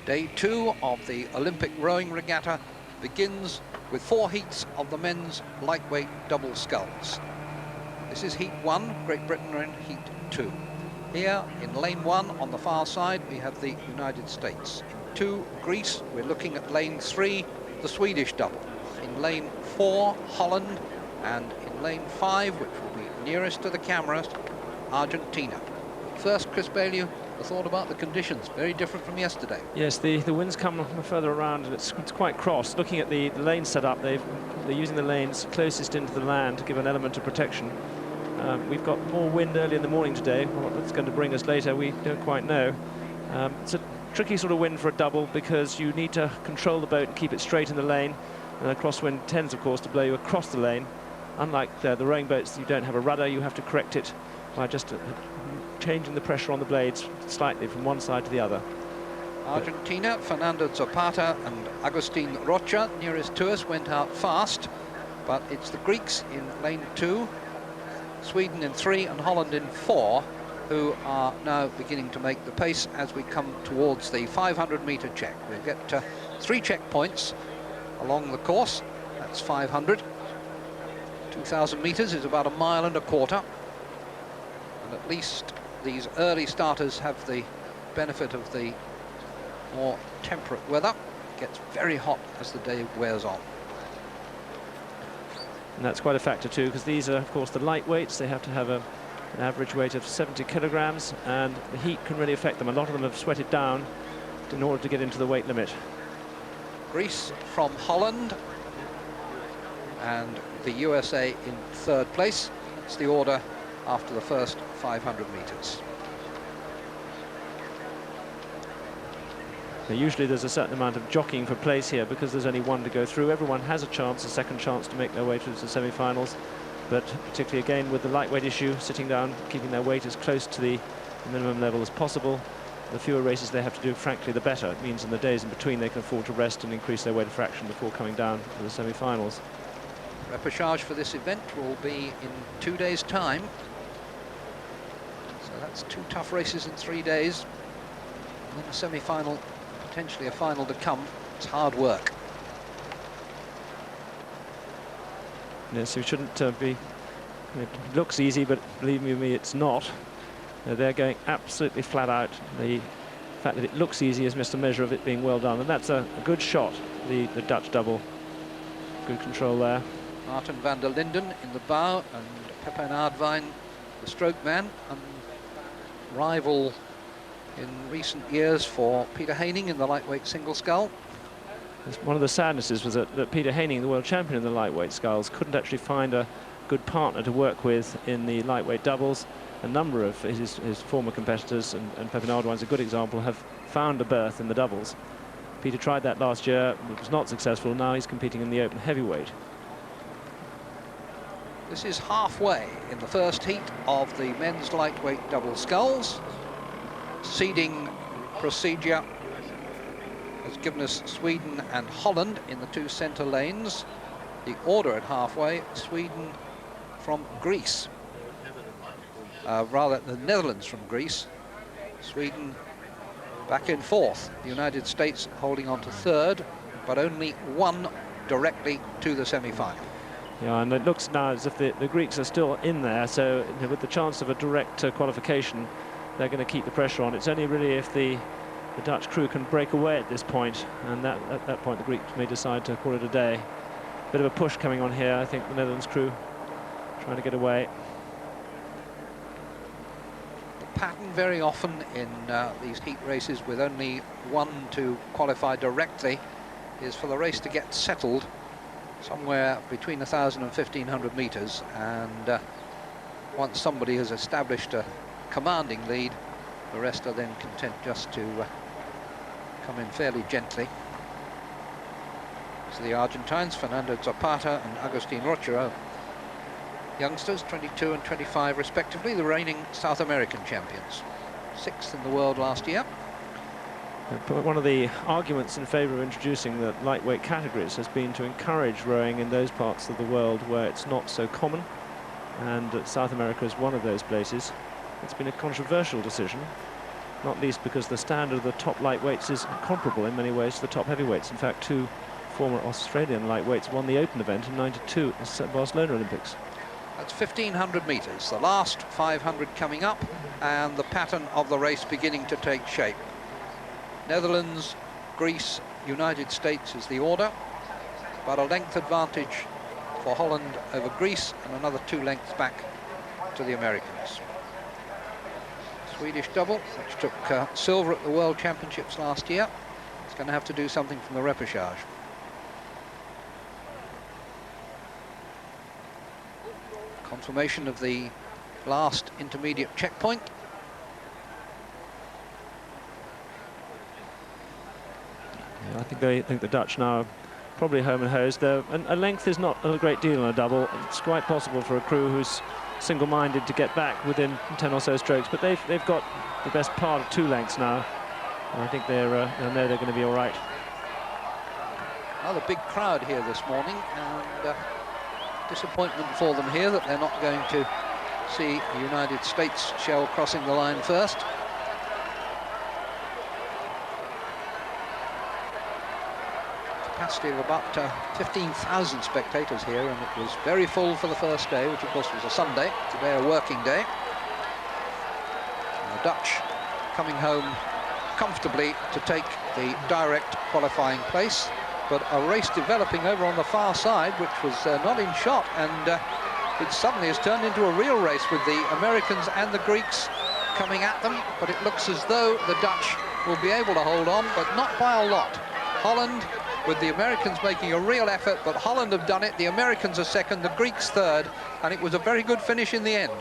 Day 2 of the Olympic rowing regatta begins with 4 heats of the men's lightweight double sculls. This is heat 1, Great Britain are in heat 2. Here in lane 1 on the far side we have the United States. In 2, Greece, we're looking at lane 3, the Swedish double. In lane 4, Holland, and in lane 5, which will be nearest to the cameras, Argentina. First, Chris Baillieu, a thought about the conditions, very different from yesterday. Yes, the winds come further around and it's quite cross. Looking at the lane setup, they're using the lanes closest into the land to give an element of protection. We've got more wind early in the morning today. What that's going to bring us later, we don't quite know. It's a tricky sort of wind for a double because you need to control the boat and keep it straight in the lane. And a crosswind tends, of course, to blow you across the lane. Unlike the rowing boats, you don't have a rudder, you have to correct it by just changing the pressure on the blades slightly from one side to the other. Argentina, Fernando Zapata and Agustin Rocha, nearest to us, went out fast, but it's the Greeks in lane 2, Sweden in 3 and Holland in 4 who are now beginning to make the pace as we come towards the 500-metre check. We'll get 3 checkpoints along the course. That's 500. 2,000 metres is about 1.25 miles. And at least these early starters have the benefit of the more temperate weather. It gets very hot as the day wears on. And that's quite a factor too, because these are, of course, the lightweights. They have to have an average weight of 70 kilograms, and the heat can really affect them. A lot of them have sweated down in order to get into the weight limit. Greece from Holland and the USA in 3rd place. It's the order after the first 500 metres. Now, usually there's a certain amount of jockeying for place here because there's only one to go through. Everyone has a second chance to make their way to the semi-finals, but particularly again with the lightweight issue, sitting down, keeping their weight as close to the minimum level as possible. The fewer races they have to do, frankly, the better. It means in the days in between they can afford to rest and increase their weight of fraction before coming down to the semi-finals. Repechage for this event will be in 2 days' time. So that's 2 tough races in 3 days. And then a semi-final, potentially a final to come. It's hard work. Yes, it shouldn't be... It looks easy, but believe me, it's not. They're going absolutely flat out. The fact that it looks easy is just a measure of it being well done. And that's a good shot, the Dutch double. Good control there. Martin van der Linden in the bow and Pepijn Aardwijn, the stroke man, and rival in recent years for Peter Haining in the lightweight single scull. One of the sadnesses was that Peter Haining, the world champion in the lightweight sculls, couldn't actually find a good partner to work with in the lightweight doubles. A number of his former competitors, and Pepijn Aardwijn's a good example, have found a berth in the doubles. Peter tried that last year, it was not successful. Now he's competing in the open heavyweight. This is halfway in the first heat of the men's lightweight double sculls. Seeding procedure has given us Sweden and Holland in the 2 centre lanes. The order at halfway, Sweden from Greece. Rather, the Netherlands from Greece. Sweden back in 4th. The United States holding on to 3rd, but only 1 directly to the semi-final. Yeah, and it looks now as if the Greeks are still in there, so with the chance of a direct qualification, they're going to keep the pressure on. It's only really if the Dutch crew can break away at this point, and at that point the Greeks may decide to call it a day. Bit of a push coming on here, I think, the Netherlands crew trying to get away. The pattern very often in these heat races with only 1 to qualify directly is for the race to get settled somewhere between 1,000 and 1,500 metres, and once somebody has established a commanding lead, the rest are then content just to come in fairly gently. So the Argentines, Fernando Zapata and Agustin Rocha, youngsters, 22 and 25 respectively, the reigning South American champions. 6th in the world last year. One of the arguments in favour of introducing the lightweight categories has been to encourage rowing in those parts of the world where it's not so common, and South America is one of those places. It's been a controversial decision. not least because the standard of the top lightweights is comparable in many ways to the top heavyweights. In fact, 2 former Australian lightweights won the open event in '92 at the Barcelona Olympics. That's 1,500 metres, the last 500 coming up, and the pattern of the race beginning to take shape. Netherlands, Greece, United States is the order, but a length advantage for Holland over Greece and another 2 lengths back to the Americans. Swedish double, which took silver at the World Championships last year, is going to have to do something from the repechage. Confirmation of the last intermediate checkpoint. Yeah, I think the Dutch now are probably home and hosed. And a length is not a great deal on a double. It's quite possible for a crew who's single-minded to get back within 10 or so strokes, but they've got the best part of 2 lengths now. And I think they'll know they're going to be all right. Another big crowd here this morning, and disappointment for them here that they're not going to see the United States shell crossing the line first. Capacity of about 15,000 spectators here, and it was very full for the first day, which of course was a Sunday, today a working day. And the Dutch coming home comfortably to take the direct qualifying place, but a race developing over on the far side, which was not in shot, and it suddenly has turned into a real race with the Americans and the Greeks coming at them, but it looks as though the Dutch will be able to hold on, but not by a lot. Holland, with the Americans making a real effort, but Holland have done it. The Americans are second, the Greeks third, and it was a very good finish in the end.